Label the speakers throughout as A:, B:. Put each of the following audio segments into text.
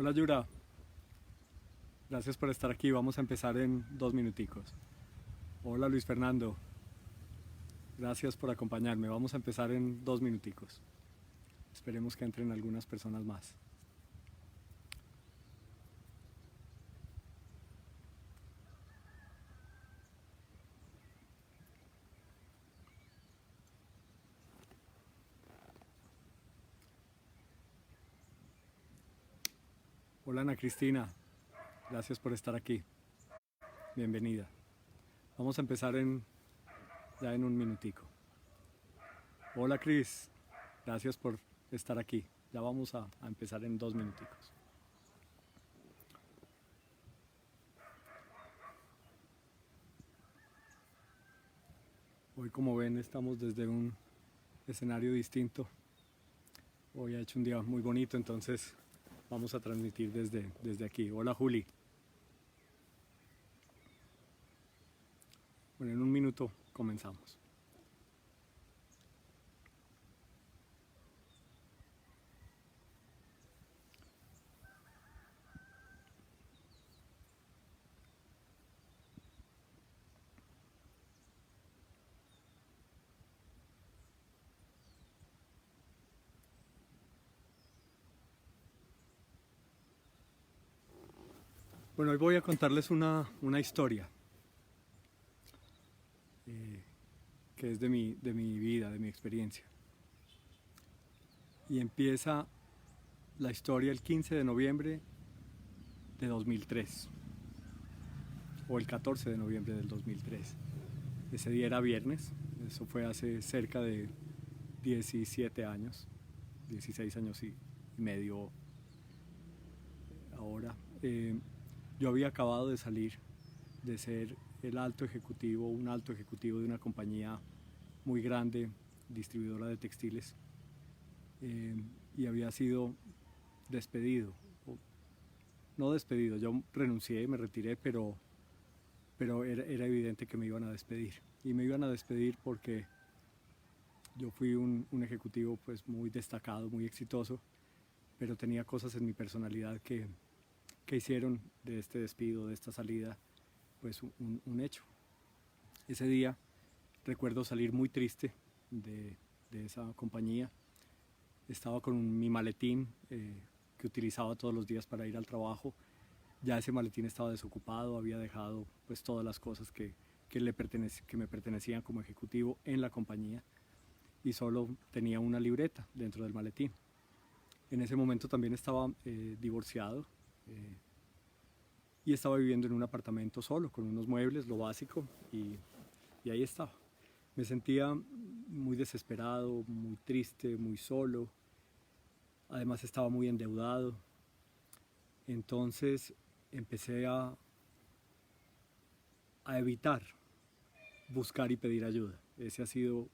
A: Hola Yura, gracias por estar aquí. Vamos a empezar en 2 minuticos. Hola Luis Fernando, gracias por acompañarme. Vamos a empezar en 2 minuticos. Esperemos que entren algunas personas más. Hola Ana Cristina, gracias por estar aquí. Bienvenida. Vamos a empezar ya en un minutico. Hola Cris, gracias por estar aquí. Ya vamos a empezar en 2 minuticos. Hoy, como ven, estamos desde un escenario distinto. Hoy ha hecho un día muy bonito, entonces vamos a transmitir desde aquí. Hola Juli. Bueno, en un minuto comenzamos. Bueno, hoy voy a contarles una historia que es de mi vida, de mi experiencia. Y empieza la historia el 15 de noviembre de 2003, o el 14 de noviembre del 2003. Ese día era viernes, eso fue hace cerca de 17 años, 16 años y medio ahora. Yo había acabado de salir de ser un alto ejecutivo de una compañía muy grande, distribuidora de textiles, y había sido despedido. No despedido, yo renuncié, me retiré, pero era evidente que me iban a despedir. Y me iban a despedir porque yo fui un ejecutivo pues muy destacado, muy exitoso, pero tenía cosas en mi personalidad que hicieron de este despido, de esta salida, pues un hecho. Ese día recuerdo salir muy triste de esa compañía. Estaba con mi maletín que utilizaba todos los días para ir al trabajo. Ya ese maletín estaba desocupado, había dejado pues todas las cosas que me pertenecían como ejecutivo en la compañía, y solo tenía una libreta dentro del maletín. En ese momento también estaba divorciado, y estaba viviendo en un apartamento solo, con unos muebles, lo básico, y ahí estaba. Me sentía muy desesperado, muy triste, muy solo. Además estaba muy endeudado. Entonces empecé a evitar buscar y pedir ayuda. Ese ha sido,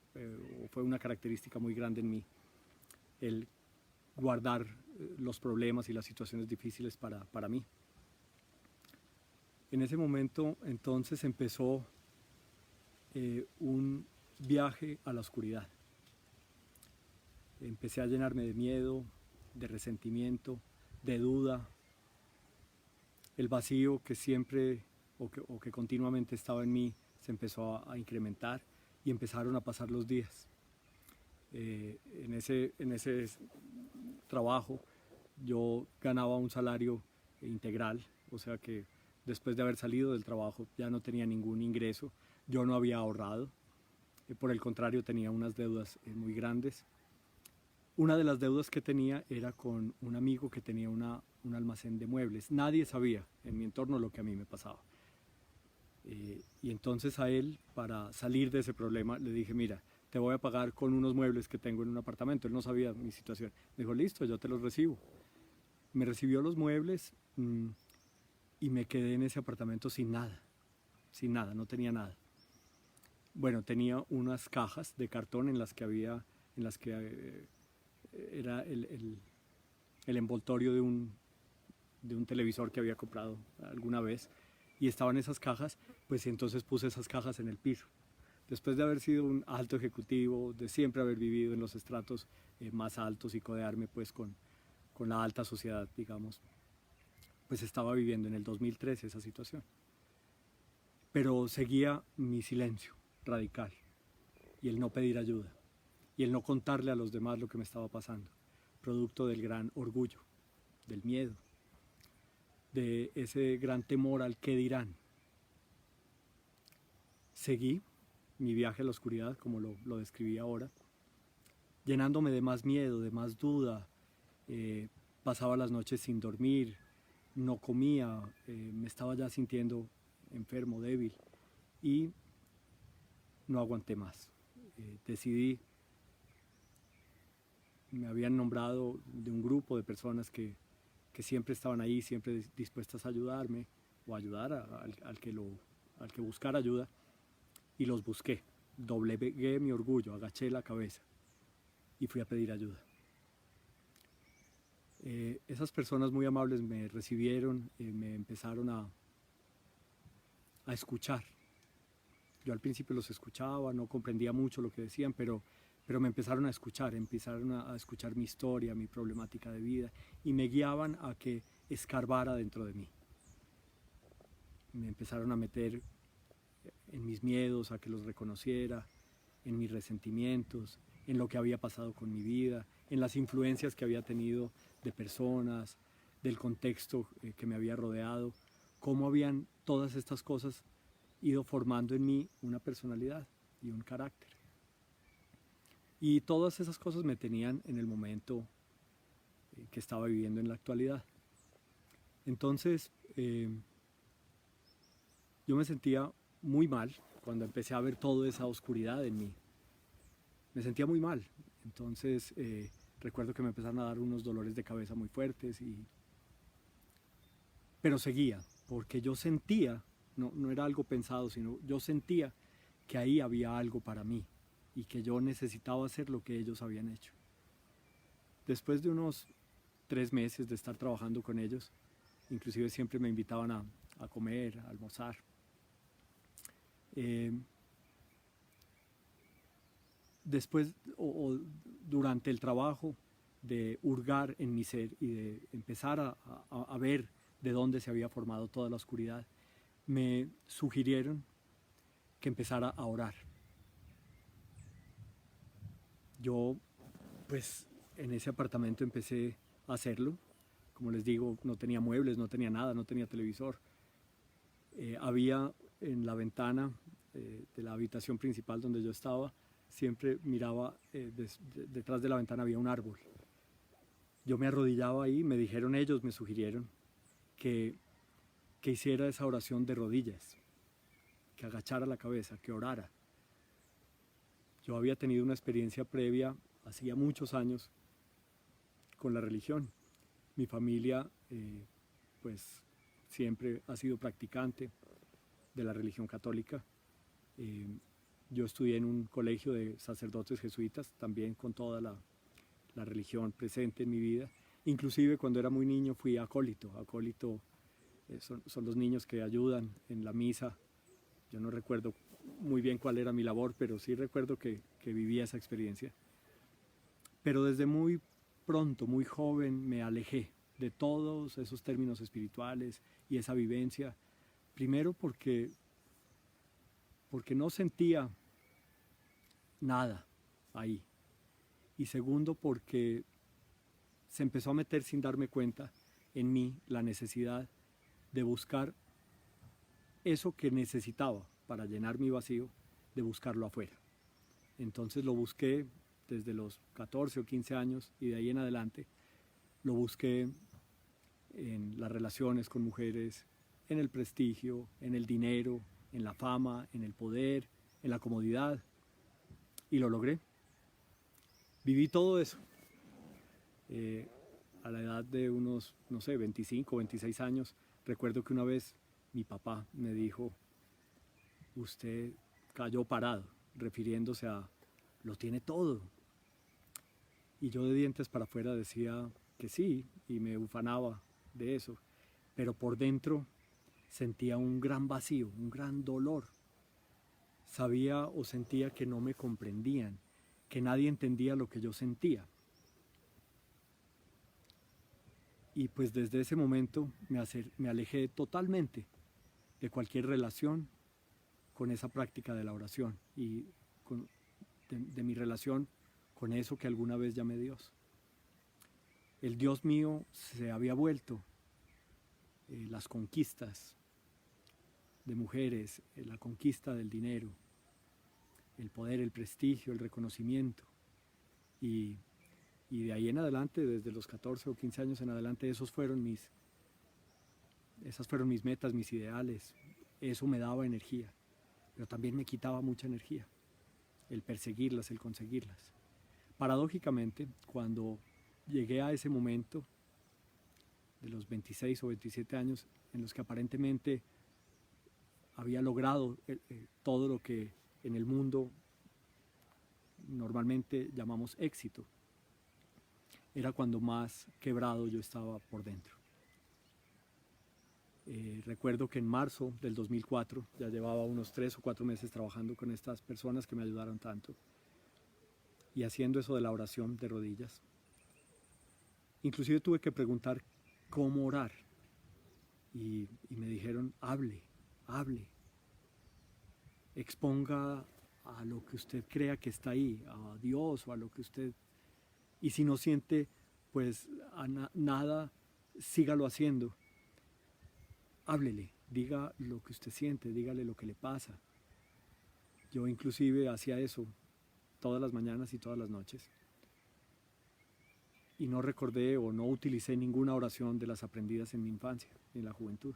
A: fue una característica muy grande en mí, el guardar los problemas y las situaciones difíciles para mí. En ese momento entonces empezó un viaje a la oscuridad. Empecé a llenarme de miedo, de resentimiento, de duda. El vacío que siempre o que continuamente estaba en mí se empezó a incrementar, y empezaron a pasar los días. En ese trabajo yo ganaba un salario integral, o sea que después de haber salido del trabajo ya no tenía ningún ingreso. Yo no había ahorrado, por el contrario tenía unas deudas muy grandes. Una de las deudas que tenía era con un amigo que tenía un almacén de muebles. Nadie sabía en mi entorno lo que a mí me pasaba. Y entonces a él, para salir de ese problema, le dije, mira, te voy a pagar con unos muebles que tengo en un apartamento. Él no sabía mi situación. Me dijo, listo, yo te los recibo. Me recibió los muebles, y me quedé en ese apartamento sin nada, no tenía nada. Bueno, tenía unas cajas de cartón en las que era el envoltorio de un televisor que había comprado alguna vez, y estaban esas cajas, pues entonces puse esas cajas en el piso. Después de haber sido un alto ejecutivo, de siempre haber vivido en los estratos más altos y codearme pues con la alta sociedad, digamos, pues estaba viviendo en el 2013 esa situación. Pero seguía mi silencio radical y el no pedir ayuda y el no contarle a los demás lo que me estaba pasando, producto del gran orgullo, del miedo, de ese gran temor al qué dirán. Seguí mi viaje a la oscuridad, como lo describí ahora, llenándome de más miedo, de más duda. Pasaba las noches sin dormir, no comía, me estaba ya sintiendo enfermo, débil, y no aguanté más. Decidí, me habían nombrado de un grupo de personas que siempre estaban ahí, siempre dispuestas a ayudarme o ayudar al que buscara ayuda, y los busqué. Doblegué mi orgullo, agaché la cabeza y fui a pedir ayuda. Esas personas muy amables me recibieron, me empezaron a escuchar. Yo al principio los escuchaba, no comprendía mucho lo que decían, pero me empezaron a escuchar mi historia, mi problemática de vida, y me guiaban a que escarbara dentro de mí. Me empezaron a meter en mis miedos, a que los reconociera, en mis resentimientos, en lo que había pasado con mi vida, en las influencias que había tenido de personas, del contexto que me había rodeado, cómo habían todas estas cosas ido formando en mí una personalidad y un carácter. Y todas esas cosas me tenían en el momento que estaba viviendo en la actualidad. Entonces, yo me sentía muy mal cuando empecé a ver toda esa oscuridad en mí. Me sentía muy mal. Entonces, recuerdo que me empezaron a dar unos dolores de cabeza muy fuertes, pero seguía, porque yo sentía, no era algo pensado, sino yo sentía que ahí había algo para mí y que yo necesitaba hacer lo que ellos habían hecho. Después de unos 3 meses de estar trabajando con ellos, inclusive siempre me invitaban a comer, a almorzar. Después o durante el trabajo de hurgar en mi ser y de empezar a ver de dónde se había formado toda la oscuridad, me sugirieron que empezara a orar. Yo, pues, en ese apartamento empecé a hacerlo. Como les digo, no tenía muebles, no tenía nada, no tenía televisor. Había en la ventana de la habitación principal donde yo estaba, siempre miraba, detrás de la ventana había un árbol. Yo me arrodillaba ahí, me dijeron ellos, me sugirieron que hiciera esa oración de rodillas, que agachara la cabeza, que orara. Yo había tenido una experiencia previa, hacía muchos años, con la religión. Mi familia, pues, siempre ha sido practicante de la religión católica. Yo estudié en un colegio de sacerdotes jesuitas, también con toda la religión presente en mi vida. Inclusive cuando era muy niño fui acólito. Acólito son los niños que ayudan en la misa. Yo no recuerdo muy bien cuál era mi labor, pero sí recuerdo que vivía esa experiencia. Pero desde muy pronto, muy joven, me alejé de todos esos términos espirituales y esa vivencia. Primero porque no sentía nada ahí. Y segundo porque se empezó a meter sin darme cuenta en mí la necesidad de buscar eso que necesitaba para llenar mi vacío, de buscarlo afuera. Entonces lo busqué desde los 14 o 15 años y de ahí en adelante lo busqué en las relaciones con mujeres, en el prestigio, en el dinero, en la fama, en el poder, en la comodidad, y lo logré. Viví todo eso. A la edad de unos, no sé, 25 o 26 años, recuerdo que una vez mi papá me dijo: usted cayó parado, refiriéndose a lo tiene todo. Y yo de dientes para afuera decía que sí, y me ufanaba de eso, pero por dentro sentía un gran vacío, un gran dolor. Sabía o sentía que no me comprendían, que nadie entendía lo que yo sentía. Y pues desde ese momento me alejé totalmente de cualquier relación con esa práctica de la oración y de mi relación con eso que alguna vez llamé Dios. El Dios mío se había vuelto las conquistas de mujeres, la conquista del dinero, el poder, el prestigio, el reconocimiento. Y de ahí en adelante, desde los 14 o 15 años en adelante, esas fueron mis metas, mis ideales. Eso me daba energía, pero también me quitaba mucha energía, el perseguirlas, el conseguirlas. Paradójicamente, cuando llegué a ese momento de los 26 o 27 años en los que aparentemente había logrado todo lo que en el mundo normalmente llamamos éxito, era cuando más quebrado yo estaba por dentro. Recuerdo que en marzo del 2004, ya llevaba unos 3 o 4 meses trabajando con estas personas que me ayudaron tanto y haciendo eso de la oración de rodillas. Inclusive tuve que preguntar cómo orar y me dijeron, hable, exponga a lo que usted crea que está ahí, a Dios o a lo que usted... Y si no siente pues nada, sígalo haciendo. Háblele, diga lo que usted siente, dígale lo que le pasa. Yo inclusive hacía eso todas las mañanas y todas las noches. Y no recordé o no utilicé ninguna oración de las aprendidas en mi infancia, en la juventud.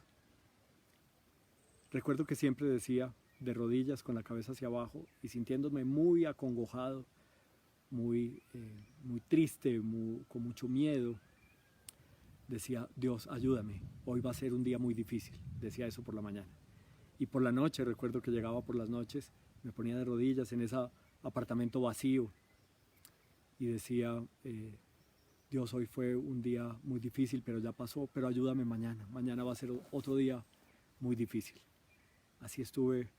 A: Recuerdo que siempre decía, de rodillas, con la cabeza hacia abajo y sintiéndome muy acongojado, muy triste, con mucho miedo, decía, Dios, ayúdame, hoy va a ser un día muy difícil. Decía eso por la mañana. Y por la noche, recuerdo que llegaba por las noches, me ponía de rodillas en ese apartamento vacío y decía, Dios, hoy fue un día muy difícil, pero ya pasó, pero ayúdame mañana. Mañana va a ser otro día muy difícil. Así estuve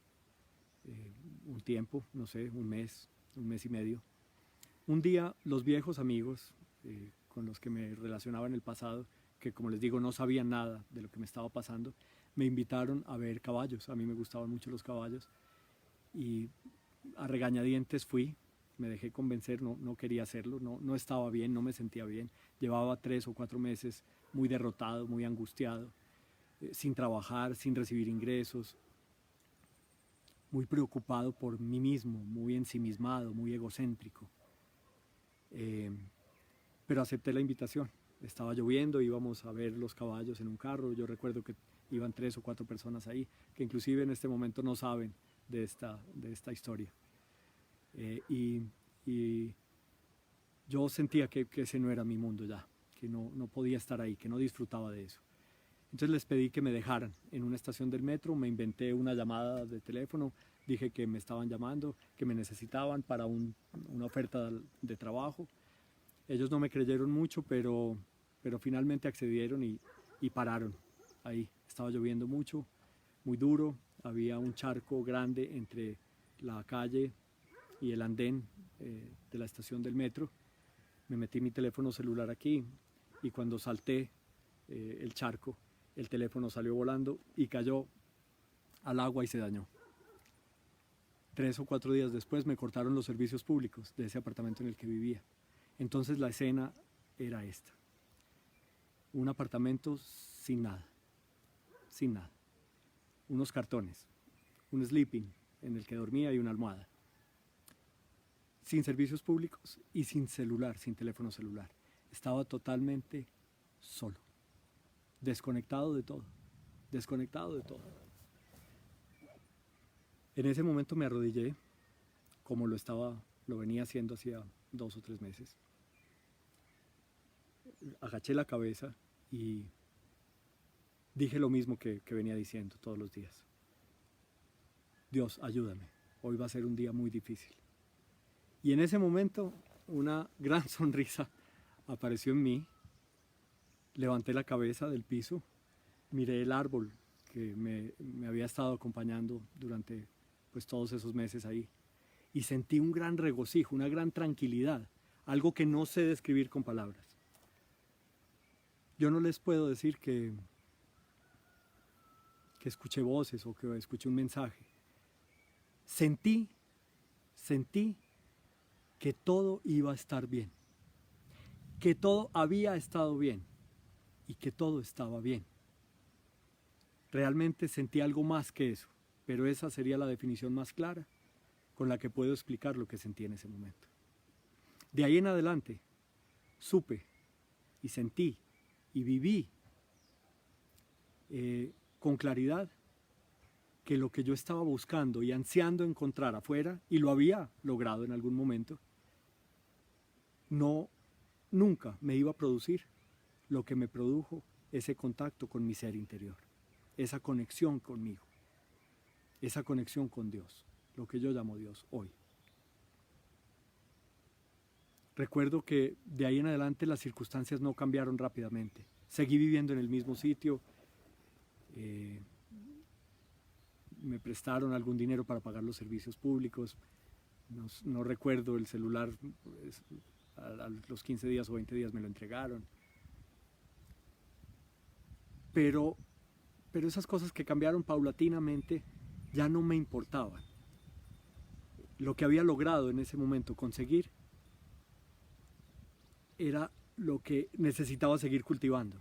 A: un tiempo, no sé, un mes y medio. Un día los viejos amigos con los que me relacionaba en el pasado, que como les digo no sabían nada de lo que me estaba pasando, me invitaron a ver caballos. A mí me gustaban mucho los caballos y a regañadientes fui, me dejé convencer, no quería hacerlo, no estaba bien, no me sentía bien. Llevaba 3 o 4 meses muy derrotado, muy angustiado, sin trabajar, sin recibir ingresos, muy preocupado por mí mismo, muy ensimismado, muy egocéntrico. Pero acepté la invitación. Estaba lloviendo, íbamos a ver los caballos en un carro. Yo recuerdo que iban 3 o 4 personas ahí, que inclusive en este momento no saben de esta historia. Y yo sentía que ese no era mi mundo ya, que no podía estar ahí, que no disfrutaba de eso. Entonces les pedí que me dejaran en una estación del metro, me inventé una llamada de teléfono, dije que me estaban llamando, que me necesitaban para una oferta de trabajo. Ellos no me creyeron mucho, pero finalmente accedieron y pararon ahí. Estaba lloviendo mucho, muy duro, había un charco grande entre la calle y el andén de la estación del metro. Me metí mi teléfono celular aquí y cuando salté el charco, el teléfono salió volando y cayó al agua y se dañó. 3 o 4 días después me cortaron los servicios públicos de ese apartamento en el que vivía. Entonces la escena era esta. Un apartamento sin nada. Unos cartones, un sleeping en el que dormía y una almohada. Sin servicios públicos y sin celular, sin teléfono celular. Estaba totalmente solo, desconectado de todo. En ese momento me arrodillé, como lo venía haciendo hacía 2 o 3 meses. Agaché la cabeza y dije lo mismo que venía diciendo todos los días. Dios, ayúdame, hoy va a ser un día muy difícil. Y en ese momento una gran sonrisa apareció en mí. Levanté la cabeza del piso, miré el árbol que me había estado acompañando durante pues, todos esos meses ahí y sentí un gran regocijo, una gran tranquilidad, algo que no sé describir con palabras. Yo no les puedo decir que escuché voces o que escuché un mensaje. Sentí que todo iba a estar bien, que todo había estado bien y que todo estaba bien. Realmente sentí algo más que eso, pero esa sería la definición más clara con la que puedo explicar lo que sentí en ese momento. De ahí en adelante, supe y sentí y viví con claridad que lo que yo estaba buscando y ansiando encontrar afuera, y lo había logrado en algún momento, nunca me iba a producir lo que me produjo ese contacto con mi ser interior, esa conexión conmigo, esa conexión con Dios, lo que yo llamo Dios hoy. Recuerdo que de ahí en adelante las circunstancias no cambiaron rápidamente. Seguí viviendo en el mismo sitio. Me prestaron algún dinero para pagar los servicios públicos. No recuerdo el celular, pues, a los 15 días o 20 días me lo entregaron. Pero esas cosas que cambiaron paulatinamente ya no me importaban. Lo que había logrado en ese momento conseguir era lo que necesitaba seguir cultivando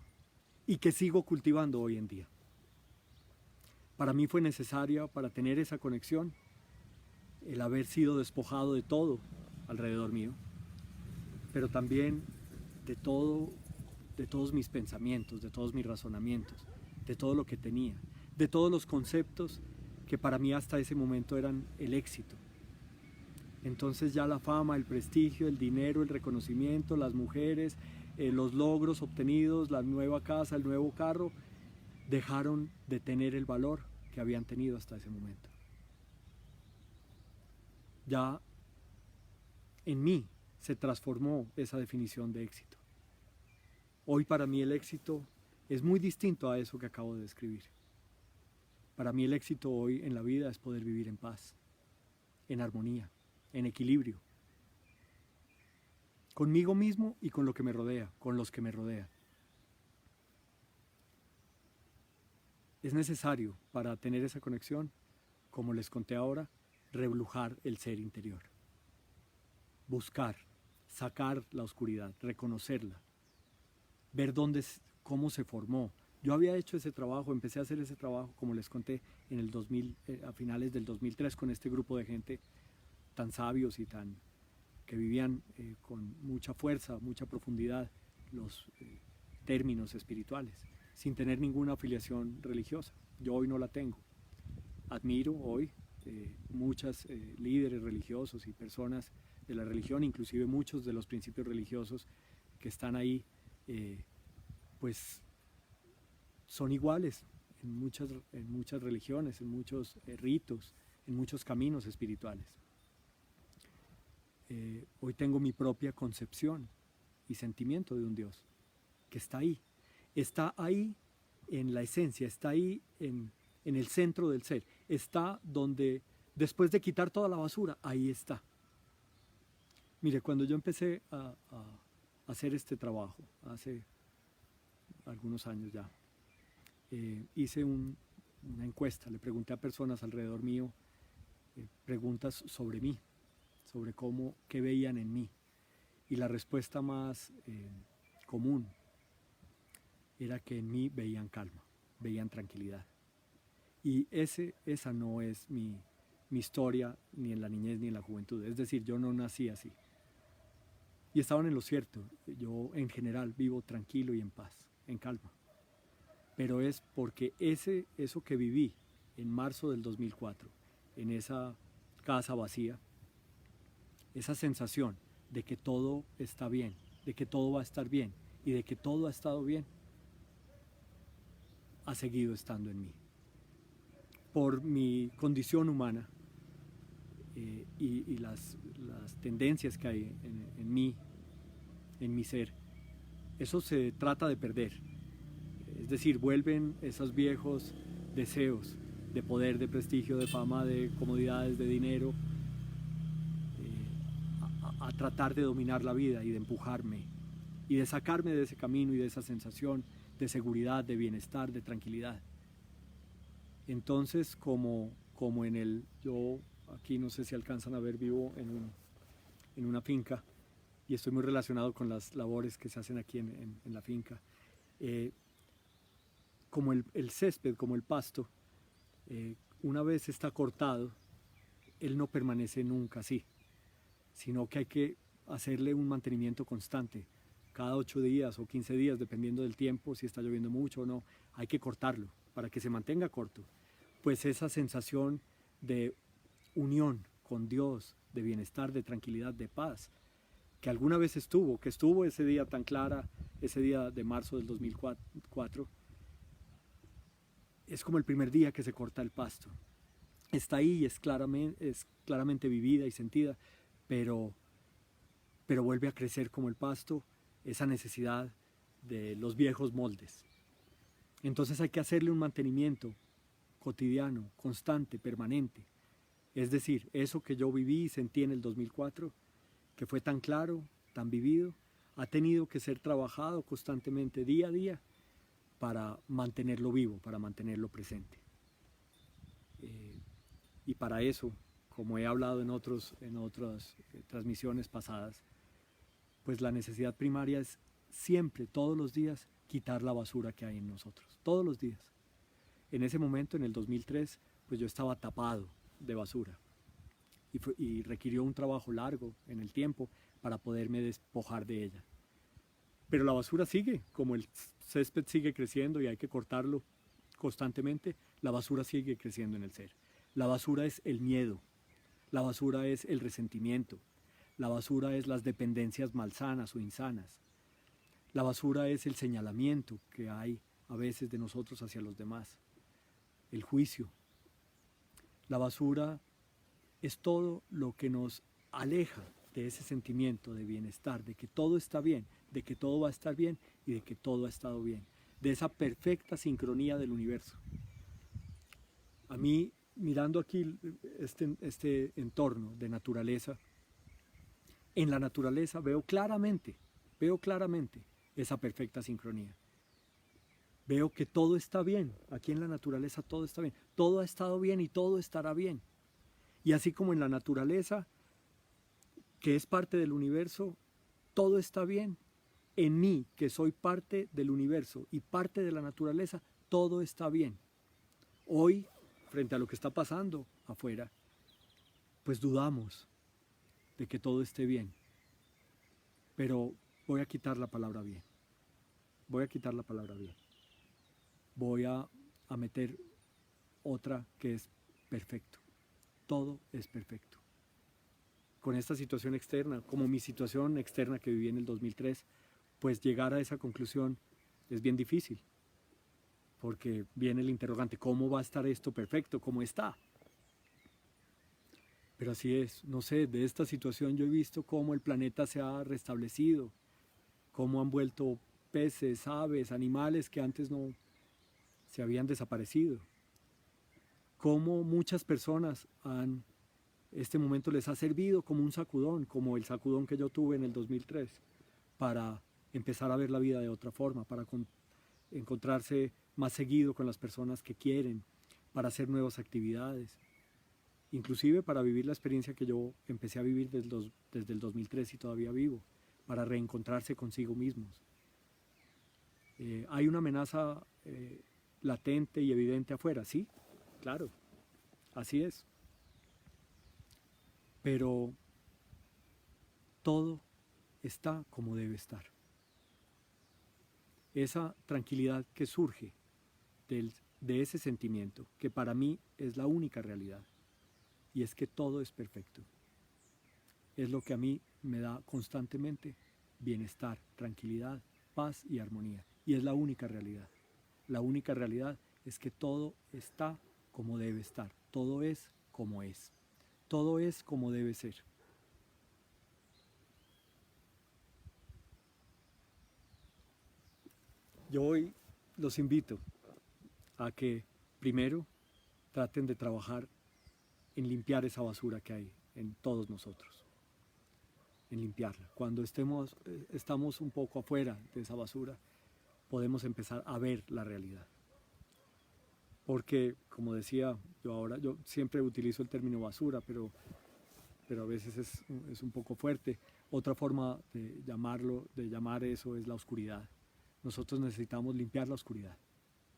A: y que sigo cultivando hoy en día. Para mí fue necesaria, para tener esa conexión, el haber sido despojado de todo alrededor mío, pero también de todos mis pensamientos, de todos mis razonamientos, de todo lo que tenía, de todos los conceptos que para mí hasta ese momento eran el éxito. Entonces ya la fama, el prestigio, el dinero, el reconocimiento, las mujeres, los logros obtenidos, la nueva casa, el nuevo carro, dejaron de tener el valor que habían tenido hasta ese momento. Ya en mí se transformó esa definición de éxito. Hoy para mí el éxito es muy distinto a eso que acabo de describir. Para mí el éxito hoy en la vida es poder vivir en paz, en armonía, en equilibrio, conmigo mismo y con lo que me rodea, con los que me rodean. Es necesario para tener esa conexión, como les conté ahora, reblujar el ser interior, buscar, sacar la oscuridad, reconocerla, ver cómo se formó. Yo había hecho ese trabajo, empecé a hacer ese trabajo, como les conté, en el 2000, a finales del 2003, con este grupo de gente tan sabios y que vivían con mucha fuerza, mucha profundidad los términos espirituales, sin tener ninguna afiliación religiosa. Yo hoy no la tengo. Admiro hoy muchos líderes religiosos y personas de la religión, inclusive muchos de los principios religiosos que están ahí, pues son iguales en muchas religiones, en muchos ritos, en muchos caminos espirituales. Hoy tengo mi propia concepción y sentimiento de un Dios que está ahí en la esencia, está ahí en el centro del ser, está donde después de quitar toda la basura, ahí está. Mire, cuando yo empecé a hacer este trabajo, hace algunos años ya, hice una encuesta, le pregunté a personas alrededor mío preguntas sobre mí, sobre qué veían en mí, y la respuesta más común era que en mí veían calma, veían tranquilidad. Y esa no es mi historia, ni en la niñez ni en la juventud. Es decir, yo no nací así. Y estaban en lo cierto. Yo en general vivo tranquilo y en paz, en calma. Pero es porque eso que viví en marzo del 2004, en esa casa vacía, esa sensación de que todo está bien, de que todo va a estar bien y de que todo ha estado bien, ha seguido estando en mí. Por mi condición humana y las tendencias que hay en mí, en mi ser, eso se trata de perder. Es decir, vuelven esos viejos deseos de poder, de prestigio, de fama, de comodidades, de dinero, a tratar de dominar la vida y de empujarme y de sacarme de ese camino y de esa sensación de seguridad, de bienestar, de tranquilidad. Entonces, como yo aquí no sé si alcanzan a ver, vivo en una finca y estoy muy relacionado con las labores que se hacen aquí en la finca. Como el césped, como el pasto, una vez está cortado, él no permanece nunca así, sino que hay que hacerle un mantenimiento constante. Cada 8 días o 15 días, dependiendo del tiempo, si está lloviendo mucho o no, hay que cortarlo para que se mantenga corto. Pues esa sensación de unión con Dios, de bienestar, de tranquilidad, de paz, que alguna vez que estuvo ese día tan clara, ese día de marzo del 2004, es como el primer día que se corta el pasto. Está ahí y es claramente vivida y sentida, pero vuelve a crecer como el pasto, esa necesidad de los viejos moldes. Entonces hay que hacerle un mantenimiento cotidiano, constante, permanente. Es decir, eso que yo viví y sentí en el 2004, que fue tan claro, tan vivido, ha tenido que ser trabajado constantemente, día a día, para mantenerlo vivo, para mantenerlo presente. Y para eso, como he hablado en otras transmisiones pasadas, pues la necesidad primaria es siempre, todos los días, quitar la basura que hay en nosotros, todos los días. En ese momento, en el 2003, pues yo estaba tapado de basura y requirió un trabajo largo en el tiempo para poderme despojar de ella. Pero la basura sigue, como el césped sigue creciendo y hay que cortarlo constantemente, la basura sigue creciendo en el ser. La basura es el miedo, la basura es el resentimiento, la basura es las dependencias malsanas o insanas, la basura es el señalamiento que hay a veces de nosotros hacia los demás, el juicio. La basura es todo lo que nos aleja de ese sentimiento de bienestar, de que todo está bien, de que todo va a estar bien y de que todo ha estado bien, de esa perfecta sincronía del universo. A mí, mirando aquí este entorno de naturaleza, en la naturaleza veo claramente esa perfecta sincronía. Veo que todo está bien, aquí en la naturaleza todo está bien, todo ha estado bien y todo estará bien. Y así como en la naturaleza, que es parte del universo, todo está bien. En mí, que soy parte del universo y parte de la naturaleza, todo está bien. Hoy, frente a lo que está pasando afuera, pues dudamos de que todo esté bien. Pero voy a quitar la palabra bien. Voy a quitar la palabra bien. Voy a meter otra que es perfecto. Todo es perfecto. Con esta situación externa, como mi situación externa que viví en el 2003, pues llegar a esa conclusión es bien difícil, porque viene el interrogante, ¿cómo va a estar esto perfecto? ¿Cómo está? Pero así es, no sé, de esta situación yo he visto cómo el planeta se ha restablecido, cómo han vuelto peces, aves, animales que antes no se habían desaparecido, cómo muchas personas este momento les ha servido como un sacudón, como el sacudón que yo tuve en el 2003, para empezar a ver la vida de otra forma, para encontrarse más seguido con las personas que quieren, para hacer nuevas actividades, inclusive para vivir la experiencia que yo empecé a vivir desde el 2003 y todavía vivo, para reencontrarse consigo mismos. Hay una amenaza latente y evidente afuera, sí, claro, así es. Pero todo está como debe estar. Esa tranquilidad que surge de ese sentimiento, que para mí es la única realidad, y es que todo es perfecto, es lo que a mí me da constantemente bienestar, tranquilidad, paz y armonía, y es la única realidad. La única realidad es que todo está como debe estar, todo es como es, todo es como debe ser. Yo hoy los invito a que primero traten de trabajar en limpiar esa basura que hay en todos nosotros. en limpiarla. Cuando estamos un poco afuera de esa basura, podemos empezar a ver la realidad. Porque, como decía, yo siempre utilizo el término basura, pero a veces es un poco fuerte. Otra forma de llamar eso es la oscuridad. Nosotros necesitamos limpiar la oscuridad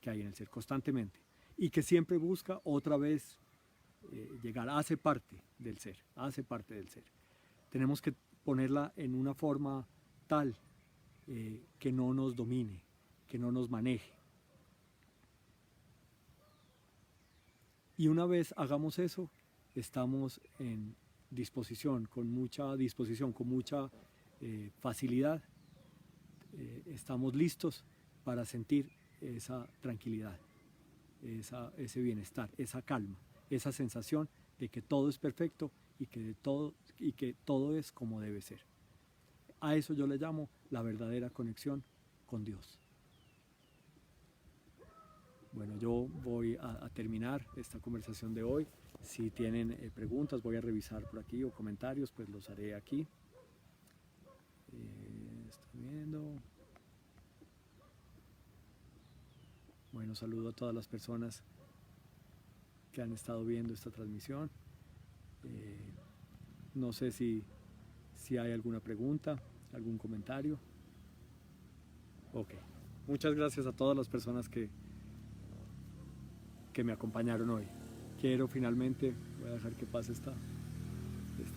A: que hay en el ser constantemente y que siempre busca otra vez llegar, hace parte del ser. Tenemos que ponerla en una forma tal que no nos domine, que no nos maneje. Y una vez hagamos eso, estamos en disposición, con mucha facilidad, estamos listos para sentir esa tranquilidad, ese bienestar, esa calma, esa sensación de que todo es perfecto y que todo es como debe ser. A eso yo le llamo la verdadera conexión con Dios. Bueno, yo voy a terminar esta conversación de hoy. Si tienen preguntas, voy a revisar por aquí, o comentarios, pues los haré aquí. Estoy viendo. Bueno, saludo a todas las personas que han estado viendo esta transmisión. No sé si hay alguna pregunta, algún comentario. Ok. Muchas gracias a todas las personas que me acompañaron hoy. Quiero finalmente, voy a dejar que pase esta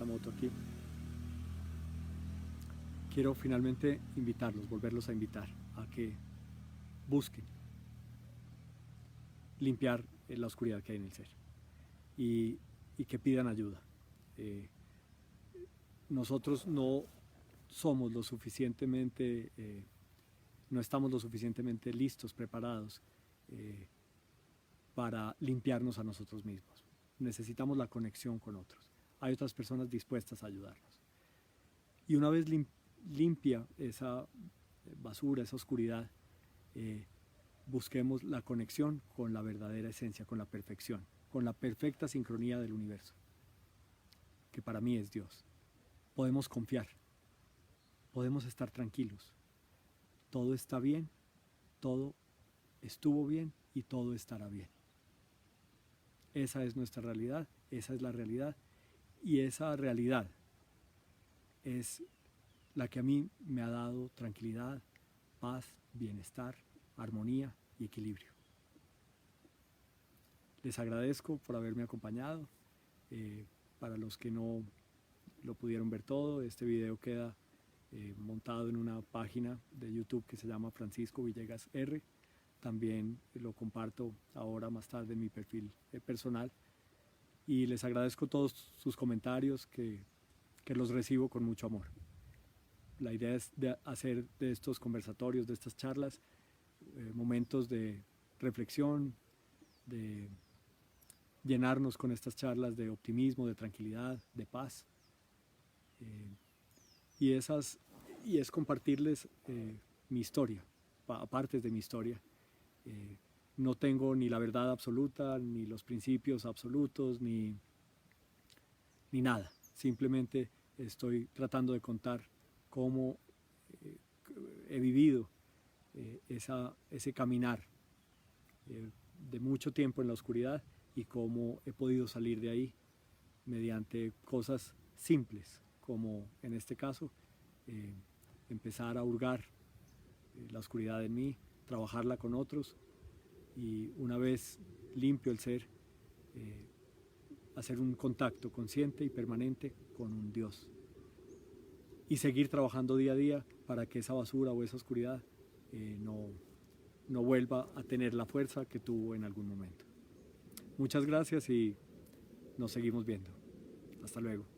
A: moto aquí. Quiero finalmente volverlos a invitar a que busquen limpiar la oscuridad que hay en el ser y que pidan ayuda. Nosotros no somos lo suficientemente, no estamos lo suficientemente listos, preparados para limpiarnos a nosotros mismos. Necesitamos la conexión con otros. Hay otras personas dispuestas a ayudarnos. Y una vez limpia esa basura, esa oscuridad, busquemos la conexión con la verdadera esencia, con la perfección, con la perfecta sincronía del universo, que para mí es Dios. Podemos confiar, podemos estar tranquilos. Todo está bien, todo estuvo bien y todo estará bien. Esa es nuestra realidad, esa es la realidad, y esa realidad es la que a mí me ha dado tranquilidad, paz, bienestar, armonía y equilibrio. Les agradezco por haberme acompañado. Para los que no lo pudieron ver todo, este video queda montado en una página de YouTube que se llama Francisco Villegas R. También lo comparto ahora más tarde en mi perfil personal. Y les agradezco todos sus comentarios que los recibo con mucho amor. La idea es de hacer de estos conversatorios, de estas charlas, momentos de reflexión, de llenarnos con estas charlas de optimismo, de tranquilidad, de paz. Y es compartirles mi historia, partes de mi historia. No tengo ni la verdad absoluta, ni los principios absolutos, ni nada. Simplemente estoy tratando de contar cómo he vivido ese caminar de mucho tiempo en la oscuridad y cómo he podido salir de ahí mediante cosas simples, como en este caso empezar a hurgar la oscuridad en mí, trabajarla con otros y una vez limpio el ser, hacer un contacto consciente y permanente con un Dios y seguir trabajando día a día para que esa basura o esa oscuridad no vuelva a tener la fuerza que tuvo en algún momento. Muchas gracias y nos seguimos viendo. Hasta luego.